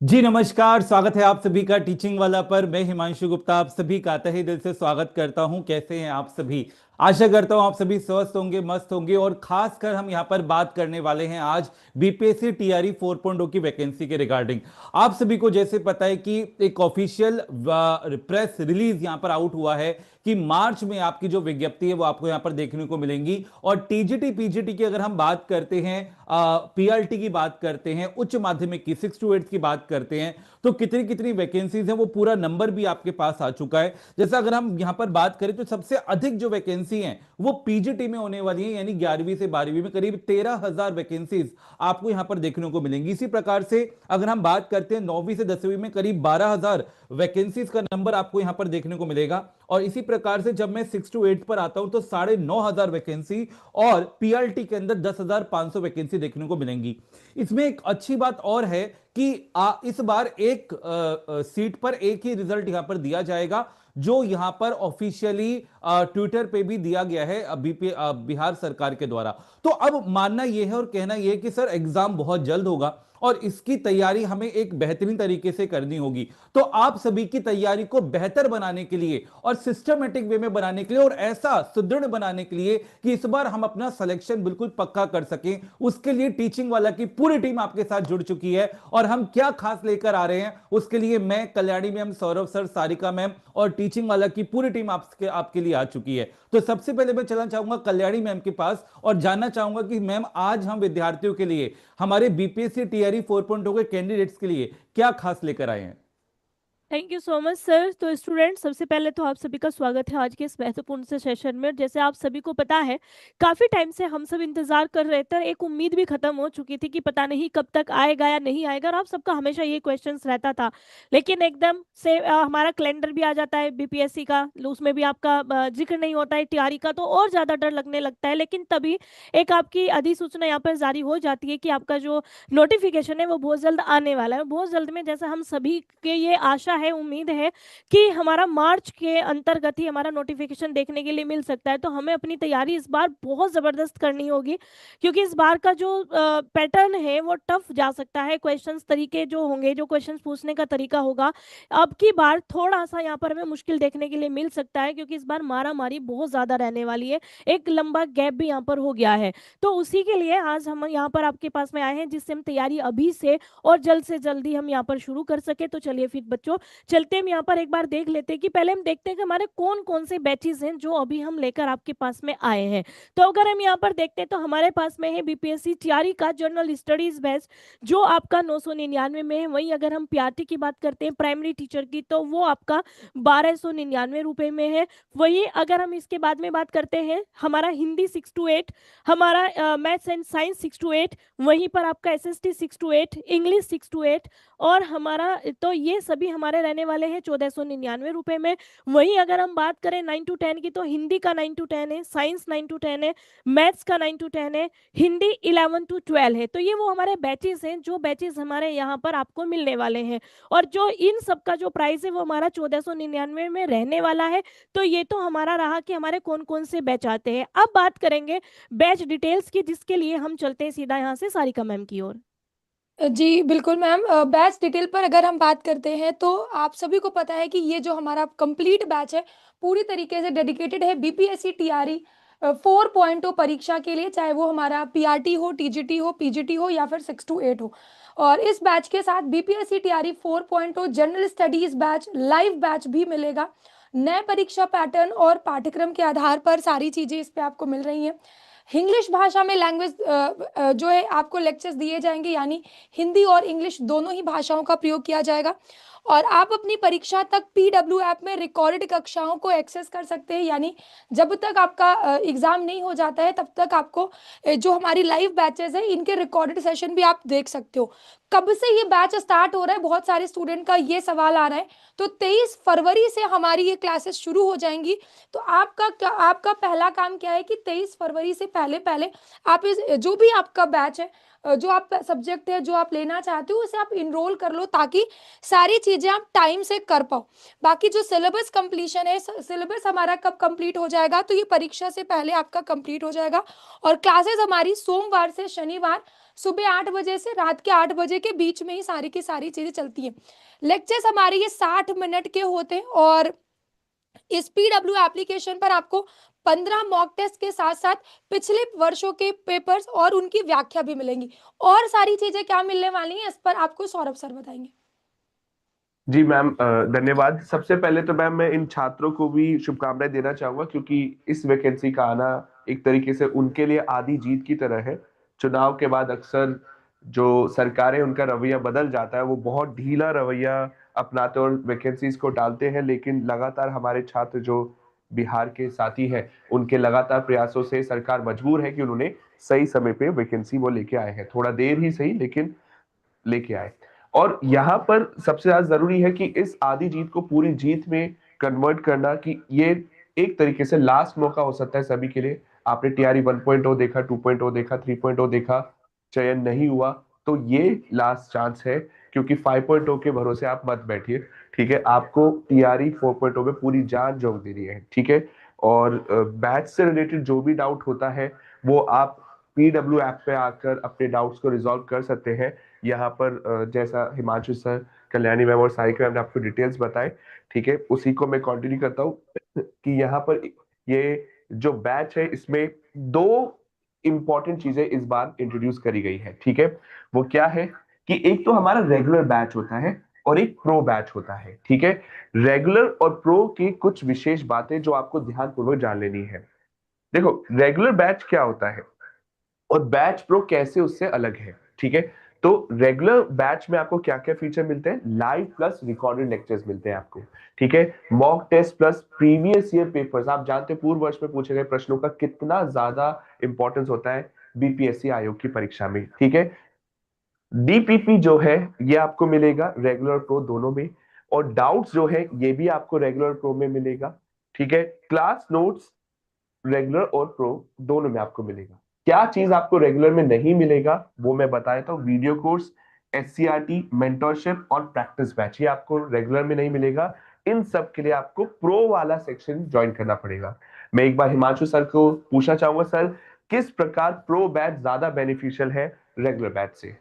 जी नमस्कार। स्वागत है आप सभी का टीचिंग वाला पर। मैं हिमांशु गुप्ता आप सभी का तहे दिल से स्वागत करता हूं। कैसे हैं आप सभी? आशा करता हूं आप सभी स्वस्थ होंगे, मस्त होंगे। और खासकर हम यहां पर बात करने वाले हैं आज बीपीएससी टीआरई 4.0 की वैकेंसी के रिगार्डिंग। आप सभी को जैसे पता है कि एक ऑफिशियल प्रेस रिलीज यहां पर आउट हुआ है कि मार्च में आपकी जो विज्ञप्ति है वो आपको यहां पर देखने को मिलेंगी। और टीजीटी पीजीटी की अगर हम बात करते हैं, पीआरटी की बात करते हैं, उच्च माध्यमिक की 6 to 8 की बात करते हैं, तो कितनी कितनी वैकेंसीज हैं वो पूरा नंबर भी आपके पास आ चुका है। जैसा अगर हम यहां पर बात करें तो सबसे अधिक जो वैकेंसी हैं वो पीजीटी में होने वाली है, यानी 11वीं से 12वीं में करीब 13,000 वैकेंसीज आपको यहां पर देखने को मिलेंगी। इसी प्रकार से अगर हम बात करते हैं 9वीं से 10वीं में करीब 12,000 वैकेंसीज का नंबर आपको यहां पर देखने को मिलेगा। और इसी प्रकार से जब मैं 6 to 8 पर आता हूं तो 9,500 वैकेंसी और पीआरटी के अंदर 10,500 वैकेंसी देखने को मिलेंगी। इसमें एक अच्छी बात और है कि इस बार एक सीट पर एक ही रिजल्ट यहां पर दिया जाएगा, जो यहां पर ऑफिशियली ट्विटर पे भी दिया गया है बिहार सरकार के द्वारा। तो अब मानना यह है और कहना यह है कि सर एग्जाम बहुत जल्द होगा और इसकी तैयारी हमें एक बेहतरीन तरीके से करनी होगी। तो आप सभी की तैयारी को बेहतर बनाने के लिए और सिस्टमेटिक वे में बनाने के लिए और ऐसा सुदृढ़ बनाने के लिए कि इस बार हम अपना सिलेक्शन बिल्कुल पक्का कर सकें, उसके लिए टीचिंग वाला की पूरी टीम आपके साथ जुड़ चुकी है। और हम क्या खास लेकर आ रहे हैं उसके लिए मैं, Kalyani ma'am, Saurabh sir, Sarika ma'am और टीचिंग वाला की पूरी टीम आपके लिए आ चुकी है। तो सबसे पहले मैं चलना चाहूंगा कल्याणी मैम के पास और जानना चाहूंगा कि मैम आज हम विद्यार्थियों के लिए, हमारे बीपीएससी टीआरई 4.0 के कैंडिडेट्स के लिए क्या खास लेकर आए हैं? Thank you so much sir. तो स्टूडेंट, सबसे पहले तो आप सभी का स्वागत है आज के इस महत्वपूर्ण से सेशन में। जैसे आप सभी को पता है, काफ़ी टाइम से हम सब इंतजार कर रहे थे, एक उम्मीद भी खत्म हो चुकी थी कि पता नहीं कब तक आएगा या नहीं आएगा, और आप सबका हमेशा ये क्वेश्चंस रहता था। लेकिन एकदम से हमारा कैलेंडर भी आ जाता है बीपीएससी का, उसमें भी आपका जिक्र नहीं होता है टीआरई का, तो और ज़्यादा डर लगने लगता है। लेकिन तभी एक आपकी अधिसूचना यहाँ पर जारी हो जाती है कि आपका जो नोटिफिकेशन है वो बहुत जल्द आने वाला है। बहुत जल्द में, जैसा हम सभी के ये आशा है, उम्मीद है कि हमारा मार्च के अंतर्गत ही हमारा नोटिफिकेशन देखने के लिए मिल सकता है। तो हमें अपनी तैयारी इस बार बहुत ज़बरदस्त करनी होगी, क्योंकि इस बार का जो पैटर्न है वो टफ जा सकता है। क्वेश्चंस तरीके जो होंगे, जो क्वेश्चंस पूछने का तरीका होगा, अब की बार थोड़ा सा यहाँ पर हमें मुश्किल देखने के लिए मिल सकता है, क्योंकि इस बार मारा मारी बहुत ज़्यादा रहने वाली है। एक लंबा गैप भी यहाँ पर हो गया है। तो उसी के लिए आज हम यहाँ पर आपके पास में आए हैं, जिससे हम तैयारी अभी से और जल्द से जल्दी हम यहाँ पर शुरू कर सके। तो चलिए फिर बच्चों, चलते हम यहाँ पर एक बार देख लेते हैं कि पहले हम देखते हैं कि हमारे कौन कौन से बैचेस हैं जो अभी हम लेकर आपके पास में आए हैं। तो अगर हम यहाँ पर देखते हैं तो हमारे पास में है बीपीएससी टीआरई का जनरल स्टडीज बैच, जो आपका 999 में है। वहीं अगर हम पीआरटी की बात करते हैं, प्राइमरी टीचर की, तो वो आपका 1299 में है। वहीं अगर हम इसके बाद में बात करते हैं, हमारा हिंदी 6 to 8, हमारा मैथ्स एंड साइंस 6 to 8, वहीं पर आपका एसएसटी 6 to 8, इंग्लिश 6 to 8, और हमारा, तो ये सभी हमारे रहने वाले हैं 1499 में। वहीं अगर हम बात करें 9 to 10 की, तो हिंदी का 9 to 10 है, साइंस 9 to 10 है, मैथ्स का 9 to 10 है, हिंदी 11 to 12 है। तो ये वो हमारे बैचेस हैं, जो बैचेस हमारे यहाँ पर आपको मिलने वाले हैं। और जो इन सब का जो प्राइस है वो हमारा 1499 में रहने वाला है। तो ये तो हमारा रहा कि हमारे कौन कौन से बैच आते हैं। अब बात करेंगे बैच डिटेल्स की, जिसके लिए हम चलते हैं सीधा यहाँ से सारिका मैम की ओर। जी बिल्कुल मैम। बैच डिटेल पर अगर हम बात करते हैं तो आप सभी को पता है कि ये जो हमारा कंप्लीट बैच है पूरी तरीके से डेडिकेटेड है बीपीएससी टीआरई 4.0 परीक्षा के लिए, चाहे वो हमारा पीआरटी हो, टीजीटी हो, पीजीटी हो या फिर 6 to 8 हो। और इस बैच के साथ BPSC TRE 4.0 general studies batch, live batch भी मिलेगा। नए परीक्षा पैटर्न और पाठ्यक्रम के आधार पर सारी चीज़ें इस पे आपको मिल रही हैं। इंग्लिश भाषा में लैंग्वेज जो है आपको लेक्चर्स दिए जाएंगे, यानी हिंदी और इंग्लिश दोनों ही भाषाओं का प्रयोग किया जाएगा। और आप अपनी परीक्षा तक पीडब्ल्यू ऐप में रिकॉर्डेड कक्षाओं को एक्सेस कर सकते हैं, यानी जब तक आपका एग्जाम नहीं हो जाता है तब तक आपको जो हमारी लाइव बैचेस है इनके रिकॉर्डेड सेशन भी आप देख सकते हो। कब से ये बैच स्टार्ट हो रहा है, बहुत सारे स्टूडेंट का ये सवाल आ रहा है। तो 23 फरवरी से हमारी ये क्लासेस शुरू हो जाएंगी। तो आपका पहला काम क्या है कि 23 फरवरी से पहले पहले आप इस जो भी आपका बैच है, जो आप सब्जेक्ट है जो आप लेना चाहते हो, उसे आप इनरोल कर लो, ताकि सारी चीजें आप टाइम से कर पाओ। बाकी जो सिलेबस कंप्लीशन है, सिलेबस हमारा कब कंप्लीट हो जाएगा, तो ये परीक्षा से पहले आपका कंप्लीट हो जाएगा। और क्लासेस हमारी सोमवार से शनिवार सुबह 8 बजे से रात के 8 बजे के बीच में ही सारी की सारी चीजें चलती हैं। लेक्चर्स हमारे ये 60 मिनट के होते हैं और इस पीडब्ल्यू एप्लीकेशन पर आपको 15 मॉक टेस्ट के साथ साथ पिछले वर्षों के पेपर्स और उनकी व्याख्या भी मिलेंगी। और सारी चीजें क्या मिलने वाली हैं इस पर आपको सौरभ सर बताएंगे। जी मैम, धन्यवाद। सबसे पहले तो मैम मैं इन छात्रों को भी शुभकामनाएं देना चाहूंगा, क्योंकि इस वैकेंसी का आना एक तरीके से उनके लिए आधी जीत की तरह है। चुनाव के बाद अक्सर जो सरकारें, उनका रवैया बदल जाता है, वो बहुत ढीला रवैया अपनाते और वैकेंसीज को डालते हैं। लेकिन लगातार हमारे छात्र जो बिहार के साथी हैं, उनके लगातार प्रयासों से सरकार मजबूर है कि उन्होंने सही समय पे वैकेंसी वो लेके आए हैं। थोड़ा देर ही सही, लेकिन लेके आए। और यहाँ पर सबसे ज्यादा जरूरी है कि इस आधी जीत को पूरी जीत में कन्वर्ट करना, कि ये एक तरीके से लास्ट मौका हो सकता है सभी के लिए। आपने टीआरई 1.0 देखा, 2.0 देखा, 3.0 देखा, चयन नहीं हुआ, तो ये लास्ट चांस है। क्योंकि 5.0 के भरोसे आप मत बैठिए, ठीक है। आपको टीआरई 4.0 में पूरी जान झोंक देनी है, ठीक है। और बैच से रिलेटेड जो भी डाउट होता है, वो आप पीडब्ल्यू ऐप पे आकर अपने डाउट्स को रिजॉल्व कर सकते हैं। यहाँ पर जैसा हिमांशु सर, कल्याणी मैम और सारिका मैम ने आपको डिटेल्स बताए, ठीक है, उसी को मैं कंटिन्यू करता हूँ। कि यहाँ पर ये जो बैच है, इसमें दो इंपॉर्टेंट चीजें इस बार इंट्रोड्यूस करी गई है, ठीक है। वो क्या है कि एक तो हमारा रेगुलर बैच होता है और एक प्रो बैच होता है, ठीक है। रेगुलर और प्रो की कुछ विशेष बातें जो आपको ध्यानपूर्वक जान लेनी है। देखो, रेगुलर बैच क्या होता है और बैच प्रो कैसे उससे अलग है, ठीक है। तो रेगुलर बैच में आपको क्या क्या फीचर मिलते हैं? लाइव प्लस रिकॉर्डेड लेक्चर्स मिलते हैं आपको, ठीक है। Mock test plus previous year papers. आप जानते हैं पूर्व वर्ष में पूछे गए प्रश्नों का कितना ज्यादा इंपॉर्टेंस होता है बीपीएससी आयोग की परीक्षा में, ठीक है। डीपीपी जो है ये आपको मिलेगा रेगुलर प्रो दोनों में, और डाउट्स जो है ये भी आपको रेगुलर प्रो में मिलेगा, ठीक है। क्लास नोट्स रेगुलर और प्रो दोनों में आपको मिलेगा। क्या चीज आपको रेगुलर में नहीं मिलेगा वो मैं बता देता हूँ। वीडियो कोर्स, एससीईआरटी, मेंटरशिप और प्रैक्टिस बैच, ये आपको रेगुलर में नहीं मिलेगा। इन सब के लिए आपको प्रो वाला सेक्शन ज्वाइन करना पड़ेगा। मैं एक बार हिमांशु सर को पूछना चाहूंगा, सर किस प्रकार प्रो बैच ज्यादा बेनिफिशियल है रेगुलर बैच से?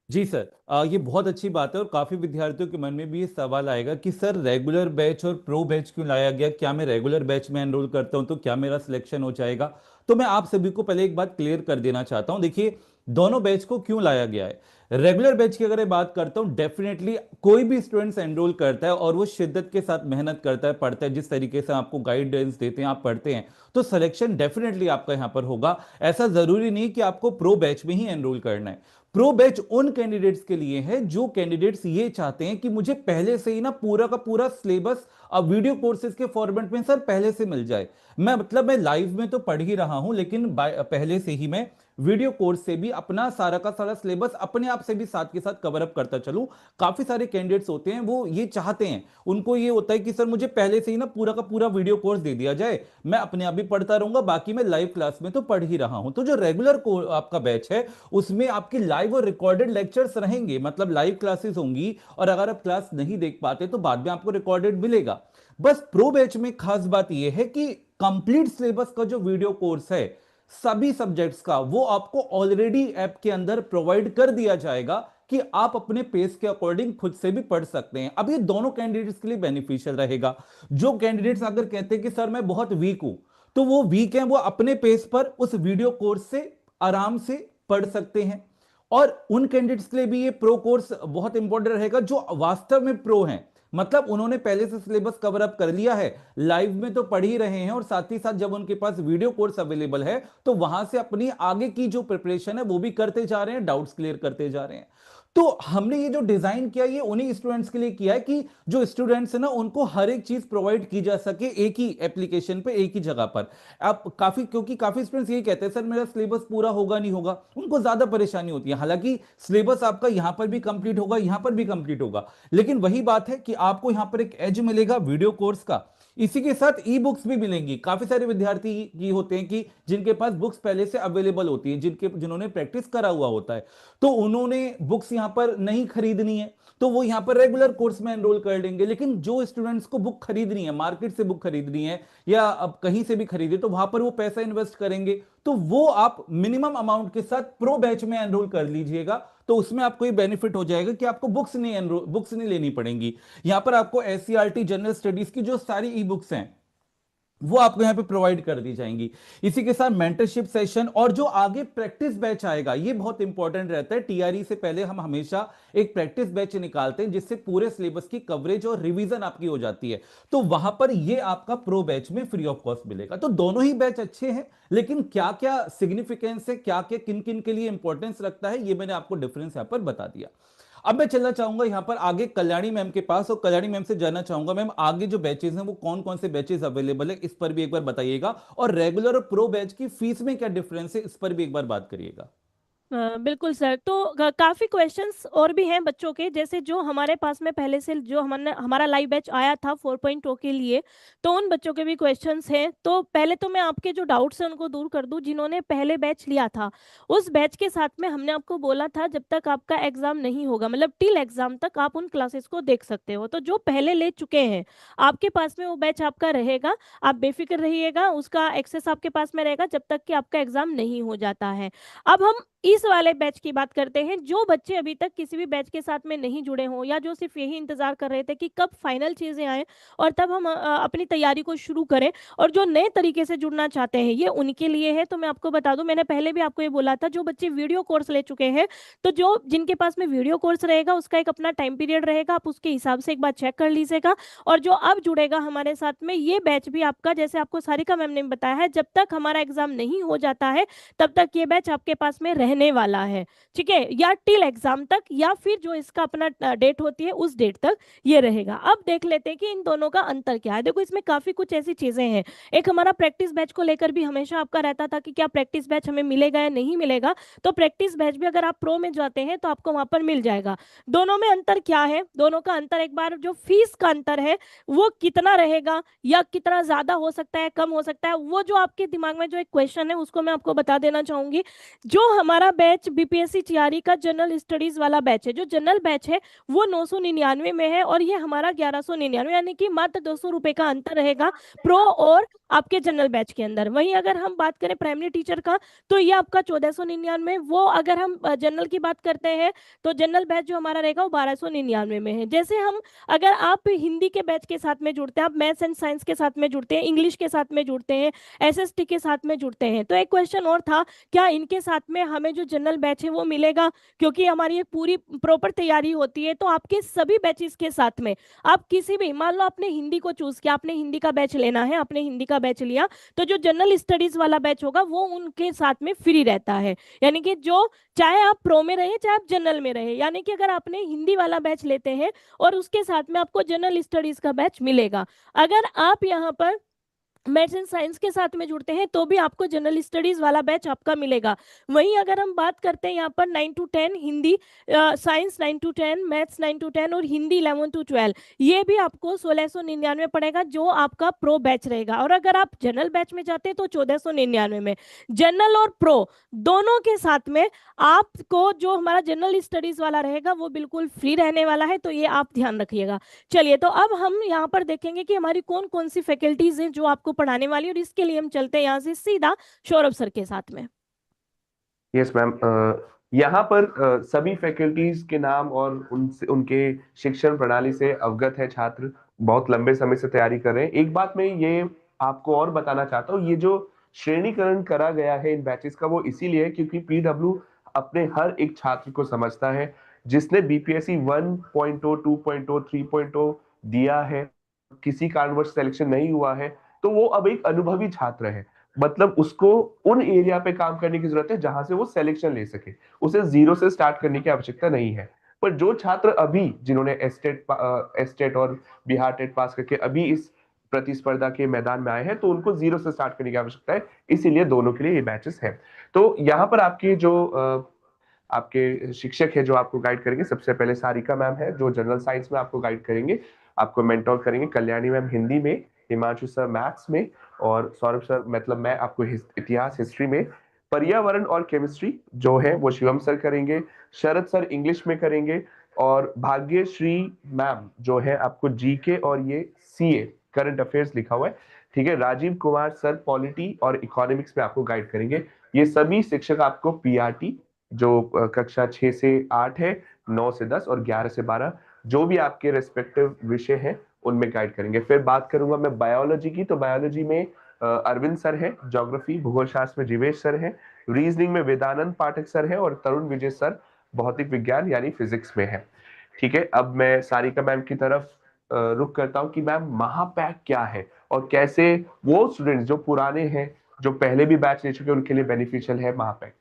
जी सर, ये बहुत अच्छी बात है और काफी विद्यार्थियों के मन में भी ये सवाल आएगा कि सर रेगुलर बैच और प्रो बैच क्यों लाया गया, क्या मैं रेगुलर बैच में एनरोल करता हूं तो क्या मेरा सिलेक्शन हो जाएगा। तो मैं आप सभी को पहले एक बात क्लियर कर देना चाहता हूं। देखिए, दोनों बैच को क्यों लाया गया है। रेगुलर बैच की अगर मैं बात करता हूं, डेफिनेटली कोई भी स्टूडेंट्स एनरोल करता है और वो शिद्दत के साथ मेहनत करता है, पढ़ता है, जिस तरीके से आपको गाइडेंस देते हैं, आप पढ़ते हैं, तो सिलेक्शन डेफिनेटली आपका यहां पर होगा। ऐसा जरूरी नहीं कि आपको प्रो बैच में ही एनरोल करना है। प्रो बैच उन कैंडिडेट्स के लिए है जो कैंडिडेट्स ये चाहते हैं कि मुझे पहले से ही ना पूरा का पूरा सिलेबस अब वीडियो कोर्सेज के फॉर्मेट में सर पहले से मिल जाए। मैं लाइव में तो पढ़ ही रहा हूं, लेकिन पहले से ही मैं वीडियो कोर्स से भी अपना सारा का सारा सिलेबस अपने आप से भी साथ के साथ कवर अप करता चलूं। काफी सारे कैंडिडेट्स होते हैं वो ये चाहते हैं, उनको ये होता है कि सर मुझे पहले से ही ना पूरा का पूरा वीडियो कोर्स दे दिया जाए, मैं अपने आप भी पढ़ता रहूंगा, बाकी मैं लाइव क्लास में तो पढ़ ही रहा हूं। तो जो रेगुलर आपका बैच है उसमें आपकी लाइव और रिकॉर्डेड लेक्चर्स रहेंगे, मतलब लाइव क्लासेस होंगी, और अगर आप क्लास नहीं देख पाते तो बाद में आपको रिकॉर्डेड मिलेगा। बस प्रो बैच में खास बात यह है कि कंप्लीट सिलेबस का जो वीडियो कोर्स है सभी सब्जेक्ट्स का, वो आपको ऑलरेडी ऐप के अंदर प्रोवाइड कर दिया जाएगा कि आप अपने पेस के अकॉर्डिंग खुद से भी पढ़ सकते हैं। अब ये दोनों कैंडिडेट्स के लिए बेनिफिशियल रहेगा। जो कैंडिडेट्स अगर कहते हैं कि सर मैं बहुत वीक हूं, तो वो वीक हैं, वो अपने पेस पर उस वीडियो कोर्स से आराम से पढ़ सकते हैं। और उन कैंडिडेट्स के लिए भी ये प्रो कोर्स बहुत इंपॉर्टेंट रहेगा जो वास्तव में प्रो हैं, मतलब उन्होंने पहले से सिलेबस कवर अप कर लिया है, लाइव में तो पढ़ ही रहे हैं, और साथ ही साथ जब उनके पास वीडियो कोर्स अवेलेबल है तो वहां से अपनी आगे की जो प्रिपरेशन है वो भी करते जा रहे हैं, डाउट्स क्लियर करते जा रहे हैं। तो हमने ये जो डिजाइन किया ये उन्हीं स्टूडेंट्स के लिए किया है कि जो स्टूडेंट्स है ना उनको हर एक चीज प्रोवाइड की जा सके एक ही एप्लीकेशन पे, एक ही जगह पर। आप क्योंकि काफी स्टूडेंट्स ये कहते हैं सर मेरा सिलेबस पूरा होगा नहीं होगा, उनको ज्यादा परेशानी होती है। हालांकि सिलेबस आपका यहां पर भी कंप्लीट होगा, यहां पर भी कंप्लीट होगा, लेकिन वही बात है कि आपको यहां पर एक एज मिलेगा वीडियो कोर्स का। इसी के साथ ई बुक्स भी मिलेंगी। काफी सारे विद्यार्थी ये होते हैं कि जिनके पास बुक्स पहले से अवेलेबल होती हैं, जिन्होंने प्रैक्टिस करा हुआ होता है, तो उन्होंने बुक्स यहां पर नहीं खरीदनी है, तो वो यहाँ पर रेगुलर कोर्स में एनरोल कर लेंगे। लेकिन जो स्टूडेंट्स को बुक खरीदनी है, मार्केट से बुक खरीदनी है या अब कहीं से भी खरीदे, तो वहां पर वो पैसा इन्वेस्ट करेंगे, तो वो आप मिनिमम अमाउंट के साथ प्रो बैच में एनरोल कर लीजिएगा। तो उसमें आपको ये बेनिफिट हो जाएगा कि आपको बुक्स नहीं लेनी पड़ेंगी। यहां पर आपको एससीईआरटी जनरल स्टडीज की जो सारी ई बुक्स हैं वो आपको यहाँ पे प्रोवाइड कर दी जाएंगी। इसी के साथ मेंटरशिप सेशन और जो आगे प्रैक्टिस बैच आएगा, ये बहुत इंपॉर्टेंट रहता है। टीआरई से पहले हम हमेशा एक प्रैक्टिस बैच निकालते हैं जिससे पूरे सिलेबस की कवरेज और रिवीजन आपकी हो जाती है। तो वहां पर ये आपका प्रो बैच में फ्री ऑफ कॉस्ट मिलेगा। तो दोनों ही बैच अच्छे हैं, लेकिन क्या क्या सिग्निफिकेंस है, क्या क्या किन किन के लिए इंपॉर्टेंस रखता है, ये मैंने आपको डिफरेंस यहां पर बता दिया। अब मैं चलना चाहूंगा यहां पर आगे कल्याणी मैम के पास, और कल्याणी मैम से जानना चाहूंगा मैम आगे जो बैचेस हैं वो कौन कौन से बैचेस अवेलेबल है, इस पर भी एक बार बताइएगा। और रेगुलर और प्रो बैच की फीस में क्या डिफरेंस है, इस पर भी एक बार बात करिएगा। बिल्कुल सर। तो काफी क्वेश्चंस और भी हैं बच्चों के, जैसे जो हमारे पास में पहले से जो हमने हमारा लाइव बैच आया था 4.0 के लिए, तो उन बच्चों के भी क्वेश्चंस हैं। तो पहले तो मैं आपके जो डाउट्स हैं उनको दूर कर दूं। जिन्होंने पहले बैच लिया था, उस बैच के साथ में हमने आपको बोला था जब तक आपका एग्जाम नहीं होगा, मतलब टिल एग्जाम तक आप उन क्लासेस को देख सकते हो। तो जो पहले ले चुके हैं, आपके पास में वो बैच आपका रहेगा, आप बेफिक्र रहिएगा, उसका एक्सेस आपके पास में रहेगा जब तक कि आपका एग्जाम नहीं हो जाता है। अब हम इस वाले बैच की बात करते हैं। जो बच्चे अभी तक किसी भी बैच के साथ में नहीं जुड़े हों, या जो सिर्फ यही इंतजार कर रहे थे कि कब फाइनल चीजें आए और तब हम अपनी तैयारी को शुरू करें, और जो नए तरीके से जुड़ना चाहते हैं, ये उनके लिए है। तो मैं आपको बता दूं, मैंने पहले भी आपको ये बोला था, जो बच्चे वीडियो कोर्स ले चुके हैं, तो जो जिनके पास में वीडियो कोर्स रहेगा उसका एक अपना टाइम पीरियड रहेगा, आप उसके हिसाब से एक बार चेक कर लीजिएगा। और जो अब जुड़ेगा हमारे साथ में, ये बैच भी आपका, जैसे आपको सारिका मैम ने बताया है, जब तक हमारा एग्जाम नहीं हो जाता है तब तक ये बैच आपके पास में रहने वाला है, ठीक है, या टिल एग्जाम तक, या फिर जो इसका अपना डेट होती है उस डेट तक ये रहेगा। अब देख लेते हैं कि इन दोनों का अंतर क्या है। देखो, इसमें काफी कुछ ऐसी चीजें हैं। एक हमारा प्रैक्टिस बैच को लेकर भी हमेशा आपका रहता था कि क्या प्रैक्टिस बैच हमें मिलेगा या नहीं मिलेगा। तो प्रैक्टिस बैच भी अगर आप प्रो में जाते हैं तो आपको वहां पर मिल जाएगा। दोनों में अंतर क्या है? दोनों का अंतर, एक बार जो फीस का अंतर है वो कितना रहेगा, या कितना ज्यादा हो सकता है, कम हो सकता है, वो जो आपके दिमाग में जो एक क्वेश्चन है उसको मैं आपको बता देना चाहूंगी। जो हमारा बैच बीपीएससी टीआरई का जनरल स्टडीज वाला बैच है, जो जनरल बैच है वो 999 में है, और ये हमारा 1199, यानी कि मात्र 200 रुपए का अंतर रहेगा प्रो और आपके जनरल बैच के अंदर। वहीं अगर हम बात करें प्राइमरी टीचर का, तो ये आपका 1499। वो अगर हम जनरल की बात करते हैं तो जनरल बैच जो हमारा रहेगा वो 1299 में है। जैसे हम, अगर आप हिंदी के बैच के साथ में जुड़ते हैं, आप मैथ्स एंड साइंस के साथ में जुड़ते हैं, इंग्लिश के साथ में जुड़ते हैं, एसएसटी के साथ में जुड़ते हैं, तो एक क्वेश्चन और था, क्या इनके साथ में हमें जो जनरल बैच है वो मिलेगा? क्योंकि हमारी एक पूरी प्रॉपर तैयारी होती है। तो आपके सभी बैचेस के साथ में आप किसी भी, मान लो आपने हिंदी को चूज किया, आपने हिंदी का बैच लेना है, आपने हिंदी का बैच लिया, तो जो जनरल स्टडीज वाला बैच होगा वो उनके साथ में फ्री रहता है। यानी कि जो, चाहे आप प्रो में रहे चाहे आप जनरल में रहे, यानी कि अगर आपने हिंदी वाला बैच लेते हैं और उसके साथ में आपको जनरल स्टडीज का बैच मिलेगा। अगर आप यहाँ पर मैथ्स एंड साइंस के साथ में जुड़ते हैं तो भी आपको जनरल स्टडीज वाला बैच आपका मिलेगा। वहीं अगर हम बात करते हैं यहाँ पर 9 to 10 Hindi, science 9 to 10, maths 9 to 10 और हिंदी 11 to 12, ये भी आपको 1699 पड़ेगा, जो आपका प्रो बैच रहेगा। और अगर आप जनरल बैच में जाते हैं तो 1499 में। जनरल और प्रो दोनों के साथ में आपको जो हमारा जनरल स्टडीज वाला रहेगा वो बिल्कुल फ्री रहने वाला है, तो ये आप ध्यान रखिएगा। चलिए, तो अब हम यहाँ पर देखेंगे कि हमारी कौन कौन सी फैकल्टीज हैं जो आपको पढ़ाने वाली, और इसके लिए हम चलते हैं यहाँ से सीधा सौरभ सर के साथ में। यस मैम, यहाँ पर सभी फैकल्टीज के नाम और उनके शिक्षण प्रणाली से अवगत है छात्र, बहुत लंबे समय से तैयारी कर रहे हैं। एक बात मैं ये आपको और बताना चाहता हूँ, ये जो श्रेणीकरण करा गया है इन बैचेस का वो इसीलिए क्योंकि पीडब्ल्यू अपने हर एक छात्र को समझता है। जिसने बीपीएससी 1.0, 2.0, 3.0 दिया है, किसी कारणवश सिलेक्शन नहीं हुआ है, तो वो अब एक अनुभवी छात्र है। मतलब उसको उन एरिया पे काम करने की जरूरत है जहां से वो सिलेक्शन ले सके, उसे जीरो से स्टार्ट करने की आवश्यकता नहीं है। पर जो छात्र अभी, जिन्होंने एस्टेट और बिहार टेट पास करके अभी इस प्रतिस्पर्धा के मैदान में आए हैं, तो उनको जीरो से स्टार्ट करने की आवश्यकता है, इसीलिए दोनों के लिए ये बैचेस हैं। तो यहाँ पर आपके जो आपके शिक्षक है जो आपको गाइड करेंगे, सबसे पहले सारिका मैम है जो जनरल साइंस में आपको गाइड करेंगे, आपको मेंटोर करेंगे। कल्याणी मैम हिंदी में, हिमांशु सर मैथ्स में, और सौरभ सर, मतलब मैं आपको इतिहास हिस्ट्री में। पर्यावरण और केमिस्ट्री जो है वो शिवम सर करेंगे। शरद सर इंग्लिश में करेंगे। और भाग्यश्री मैम जो है आपको जीके और ये सीए करंट अफेयर्स लिखा हुआ है, ठीक है। राजीव कुमार सर पॉलिटी और इकोनॉमिक्स में आपको गाइड करेंगे। ये सभी शिक्षक आपको पीआरटी जो कक्षा 6 से 8 है, 9 से 10 और 11 से 12 जो भी आपके रेस्पेक्टिव विषय हैं उनमें गाइड करेंगे। फिर बात करूंगा मैं बायोलॉजी की, तो बायोलॉजी में अरविंद सर है, ज्योग्राफी भूगोल शास्त्र में जीवेश सर है, रीजनिंग में वेदानंद पाठक सर है और तरुण विजय सर भौतिक विज्ञान यानी फिजिक्स में है, ठीक है। अब मैं सारिका मैम की तरफ रुख करता हूँ कि मैम महापैक क्या है और कैसे वो स्टूडेंट्स जो पुराने हैं, जो पहले भी बैच ले चुके हैं, उनके लिए बेनिफिशियल है महापैक।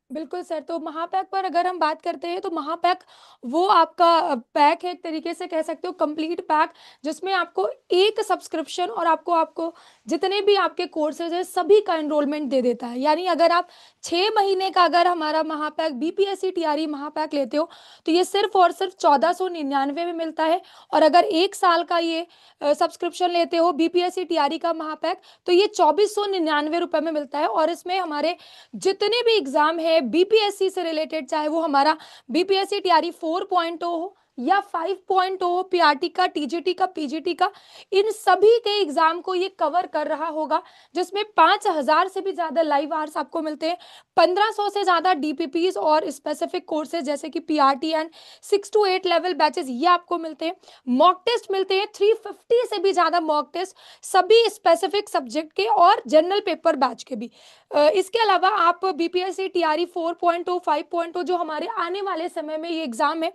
बिल्कुल सर, तो महापैक पर अगर हम बात करते हैं तो महापैक वो आपका पैक है, एक तरीके से कह सकते हो कंप्लीट पैक, जिसमें आपको एक सब्सक्रिप्शन और आपको जितने भी आपके कोर्सेज है सभी का एनरोलमेंट दे देता है। यानी अगर आप 6 महीने का अगर हमारा महापैक बीपीएससी टीआरई महापैक लेते हो तो ये सिर्फ और सिर्फ 1499 में मिलता है। और अगर 1 साल का ये सब्सक्रिप्शन लेते हो बीपीएससी टीआरई का महापैक तो ये 2499 रुपए में मिलता है। और इसमें हमारे जितने भी एग्जाम है बीपीएससी से रिलेटेड, चाहे वो हमारा बीपीएससी टीआरई 4.0 हो या 5.0 हो, पीआरटी का, टीजीटी का, पीजीटी का, इन सभी के एग्जाम को ये कवर कर रहा होगा, जिसमें 5000 से भी ज्यादा लाइव आवर्स आपको मिलते हैं, 1500 से ज्यादा डीपीपीज और स्पेसिफिक कोर्सेज जैसे कि PRT and 6 to 8 level batches ये आपको मिलते हैं। मॉक टेस्ट मिलते हैं 350 से भी ज्यादा मॉक टेस्ट, सभी स्पेसिफिक सब्जेक्ट के और जनरल पेपर बैच के भी। इसके अलावा आप बीपीएससी टीआरई 4.0 5.0 जो हमारे आने वाले समय में ये एग्जाम है,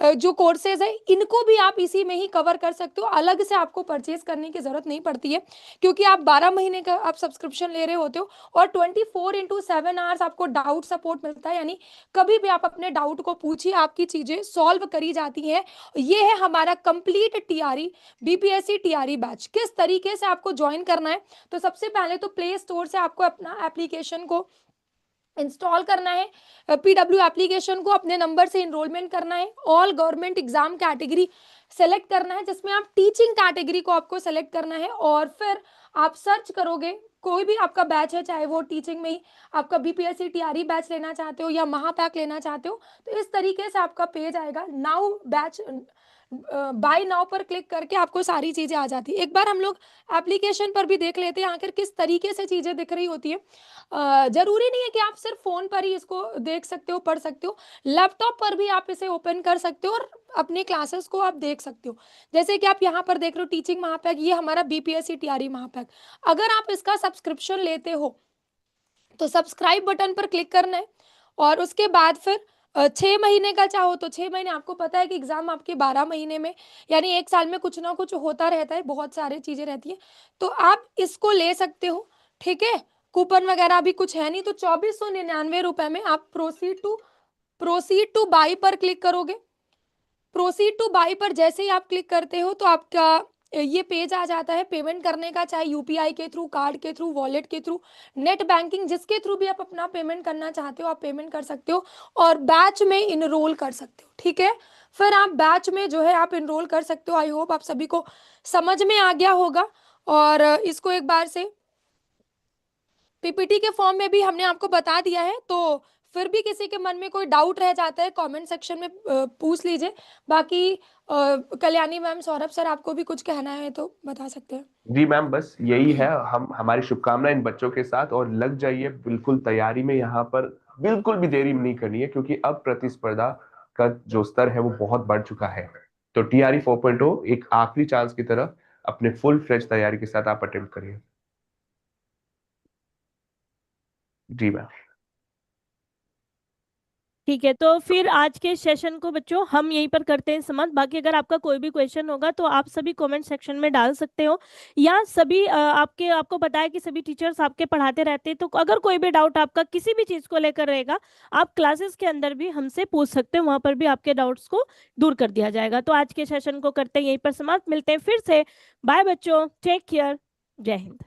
जो कोर्सेज है, इनको भी आप इसी में ही कवर कर सकते हो। अलग से आपको परचेज करने की जरूरत नहीं पड़ती है, क्योंकि आप 12 महीने का आप सब्सक्रिप्शन ले रहे होते हो और 24/7 आवर्स आपको डाउट सपोर्ट मिलता है। यानी कभी भी आप अपने डाउट को पूछिए, आपकी चीजें सॉल्व करी जाती हैं। ये है हमारा complete TRE BPSC TRE batch. किस तरीके से आपको ज्वाइन करना है, तो सबसे पहले तो प्ले स्टोर से आपको अपना एप्लीकेशन को इंस्टॉल करना है, पीडब्ल्यू एप्लीकेशन को अपने नंबर से इनरोलमेंट करना है, all government exam category select करना है, जिसमें आप टीचिंग कैटेगरी को आपको सेलेक्ट करना है। और फिर आप सर्च करोगे, कोई भी आपका बैच है, चाहे वो टीचिंग में ही आपका बीपीएससी टीआरई बैच लेना चाहते हो या महापैक लेना चाहते हो, तो इस तरीके से आपका पेज आएगा। नाउ बैच बाय नाउ पर क्लिक करके आपको सारी चीजें आ जाती है। एक बार हम लोग एप्लीकेशन पर भी देख लेते हैं आखिर किस तरीके से चीजें दिख रही होती है। जरूरी नहीं है कि आप सिर्फ फोन पर ही इसको देख सकते हो, पढ़ सकते हो, लैपटॉप पर भी आप इसे ओपन कर सकते हो और अपनी क्लासेस को आप देख सकते हो। जैसे कि आप यहाँ पर देख रहे हो टीचिंग महापैक, ये हमारा बीपीएससी टीआरई महापैक। अगर आप इसका सब्सक्रिप्शन लेते हो तो सब्सक्राइब बटन पर क्लिक करना है और उसके बाद फिर 6 महीने का चाहो तो 6 महीने, आपको पता है कि एग्जाम आपके 12 महीने में यानी 1 साल में कुछ ना कुछ होता रहता है, बहुत सारी चीजें रहती है, तो आप इसको ले सकते हो, ठीक है। कूपन वगैरह भी कुछ है नहीं, तो 2499 रुपए में आप प्रोसीड टू बाई पर क्लिक करोगे। प्रोसीड टू बाई पर जैसे ही आप क्लिक करते हो तो आपका ये पेज आ जाता है पेमेंट करने का, चाहे यूपीआई के थ्रू, कार्ड के थ्रू, वॉलेट के थ्रू, नेट बैंकिंग, जिसके थ्रू भी आप अपना पेमेंट करना चाहते हो आप पेमेंट कर सकते हो और बैच में इनरोल कर सकते हो, ठीक है। फिर आप बैच में जो है आप इनरोल कर सकते हो। आई होप आप सभी को समझ में आ गया होगा। और इसको एक बार से पीपीटी के फॉर्म में भी हमने आपको बता दिया है, तो फिर भी किसी के मन में कोई डाउट रह जाता है कमेंट सेक्शन में पूछ लीजिए। बाकी कल्याणी मैम, सौरभ सर, आपको भी कुछ कहना है तो बता सकते हैं। जी मैम, बस यही है, हमारी शुभकामनाएं इन बच्चों के साथ, और लग जाइए बिल्कुल तैयारी में। यहाँ पर बिल्कुल भी देरी नहीं करनी है, क्योंकि अब प्रतिस्पर्धा का जो स्तर है वो बहुत बढ़ चुका है। तो टीआरई 4.0 एक आखिरी चांस की तरह अपने फुल फ्लेज तैयारी के साथ आप अटेम्प्ट करिए। जी मैम। ठीक है, तो फिर आज के सेशन को बच्चों हम यहीं पर करते हैं समाप्त। बाकी अगर आपका कोई भी क्वेश्चन होगा तो आप सभी कमेंट सेक्शन में डाल सकते हो, या सभी आपको पता है कि सभी टीचर्स आपके पढ़ाते रहते हैं, तो अगर कोई भी डाउट आपका किसी भी चीज को लेकर रहेगा आप क्लासेस के अंदर भी हमसे पूछ सकते हो, वहां पर भी आपके डाउट्स को दूर कर दिया जाएगा। तो आज के सेशन को करते हैं यहीं पर समाप्त, मिलते हैं फिर से। बाय बच्चों, टेक केयर, जय हिंद।